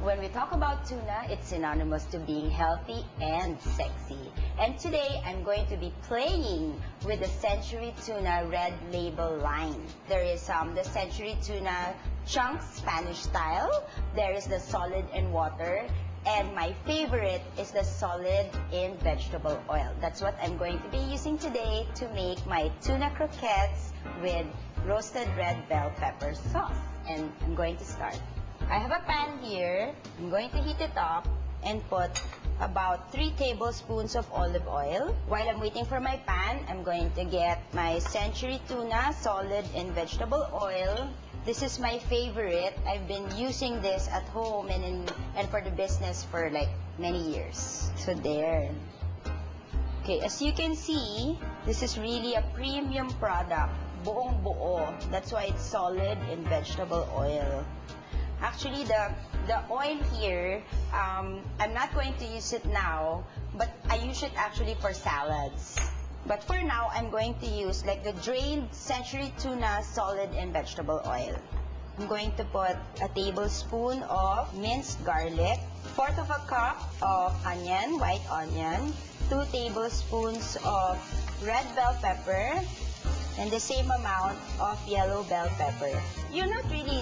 When we talk about tuna, it's synonymous to being healthy and sexy. And today, I'm going to be playing with the Century Tuna Red Label line. There is the Century Tuna Chunks Spanish style. There is the solid in water. And my favorite is the solid in vegetable oil. That's what I'm going to be using today to make my tuna croquettes with roasted red bell pepper sauce. And I'm going to start. I have a pan here. I'm going to heat it up and put about 3 tablespoons of olive oil. While I'm waiting for my pan, I'm going to get my Century Tuna solid in vegetable oil. This is my favorite. I've been using this at home and for the business for like many years. So there. Okay, as you can see, this is really a premium product. Buong buo. That's why it's solid in vegetable oil. Actually, the oil here, I'm not going to use it now, but I use it actually for salads. But for now, I'm going to use like the drained Century Tuna solid in vegetable oil. I'm going to put a tablespoon of minced garlic, 1/4 of a cup of onion, white onion, 2 tablespoons of red bell pepper, and the same amount of yellow bell pepper. You're not really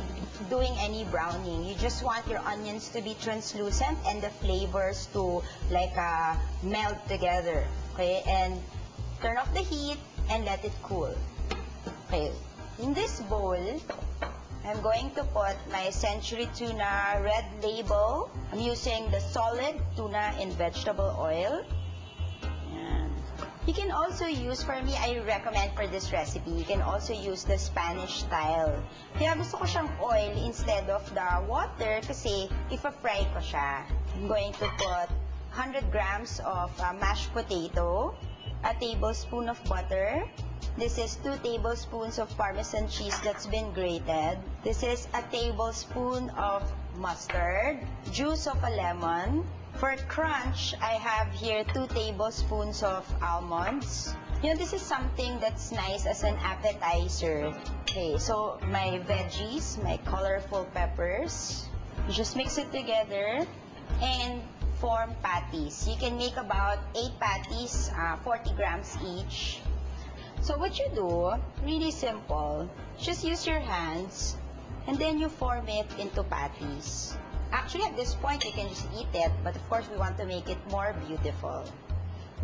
doing any browning. You just want your onions to be translucent and the flavors to like melt together. Okay, and turn off the heat and let it cool. Okay, in this bowl, I'm going to put my Century Tuna Red Label. I'm using the solid tuna in vegetable oil. You can also use, for me, I recommend for this recipe, you can also use the Spanish style. Kaya gusto ko siyang oil instead of the water kasi ipa-fry ko siya. I'm going to put 100 grams of mashed potato, a tablespoon of butter. This is 2 tablespoons of Parmesan cheese that's been grated. This is a tablespoon of mustard, juice of a lemon. For crunch, I have here 2 tablespoons of almonds. You know, this is something that's nice as an appetizer. Okay, so my veggies, my colorful peppers, you just mix it together and form patties. You can make about 8 patties, 40 grams each. So what you do, really simple, just use your hands and then you form it into patties. Actually, at this point, you can just eat it, but of course, we want to make it more beautiful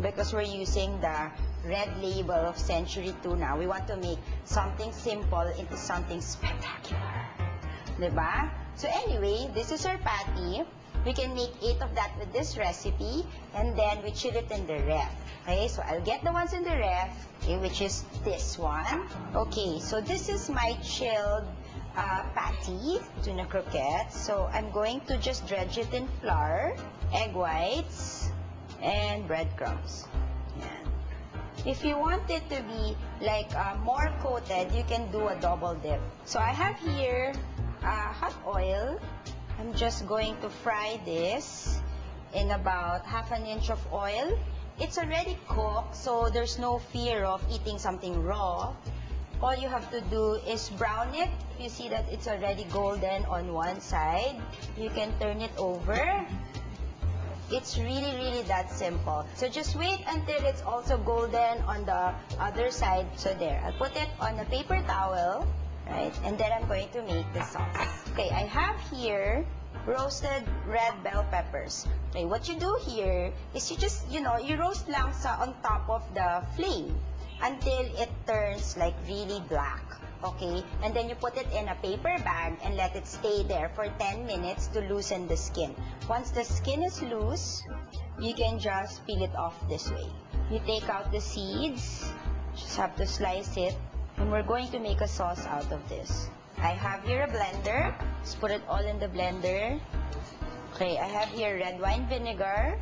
because we're using the red label of Century Tuna. We want to make something simple into something spectacular. Diba? So anyway, this is our patty. We can make 8 of that with this recipe, and then we chill it in the ref. Okay, so I'll get the ones in the ref, okay, which is this one. Okay, so this is my chilled patty, tuna croquette. So I'm going to just dredge it in flour, egg whites, and breadcrumbs. Yan. If you want it to be like more coated, you can do a double dip. So I have here hot oil. I'm just going to fry this in about 1/2 inch of oil. It's already cooked, so there's no fear of eating something raw. All you have to do is brown it. If you see that it's already golden on one side, you can turn it over. It's really, really that simple. So just wait until it's also golden on the other side. So there, I'll put it on a paper towel, right? And then I'm going to make the sauce. Okay, I have here roasted red bell peppers. Okay, what you do here is you just, you roast lang on top of the flame until it turns like really black, okay? And then you put it in a paper bag and let it stay there for 10 minutes to loosen the skin. Once the skin is loose, you can just peel it off this way. You take out the seeds, just have to slice it, and we're going to make a sauce out of this. I have here a blender, just put it all in the blender. Okay, I have here red wine vinegar,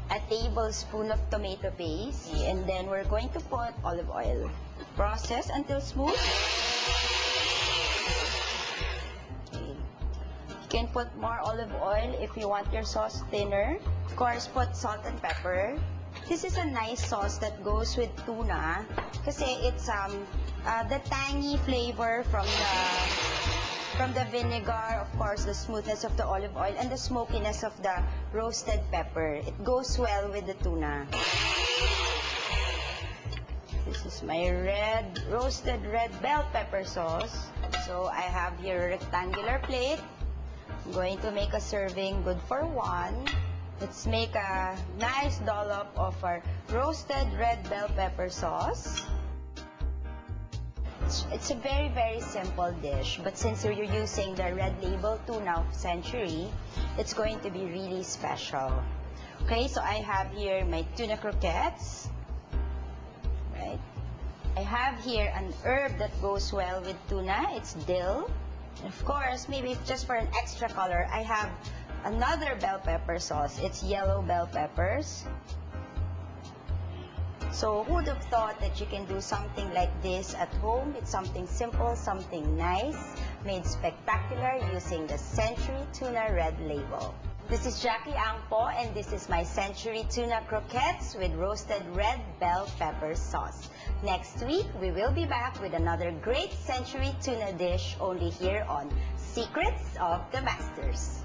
a tablespoon of tomato paste, and then we're going to put olive oil. Process until smooth. Okay. You can put more olive oil if you want your sauce thinner. Of course, put salt and pepper. This is a nice sauce that goes with tuna kasi it's the tangy flavor from From the vinegar, of course, the smoothness of the olive oil, and the smokiness of the roasted pepper. It goes well with the tuna. This is my roasted red bell pepper sauce. So I have here a rectangular plate. I'm going to make a serving good for one. Let's make a nice dollop of our roasted red bell pepper sauce. It's a very, very simple dish, but since you're using the red label tuna of Century, it's going to be really special. Okay, so I have here my tuna croquettes. Right? I have here an herb that goes well with tuna. It's dill. And of course, maybe just for an extra color, I have another bell pepper sauce. It's yellow bell peppers. So who would have thought that you can do something like this at home? It's something simple, something nice, made spectacular using the Century Tuna Red Label. This is Jackie Angpo, and this is my Century Tuna Croquettes with roasted red bell pepper sauce. Next week, we will be back with another great Century Tuna dish only here on Secrets of the Masters.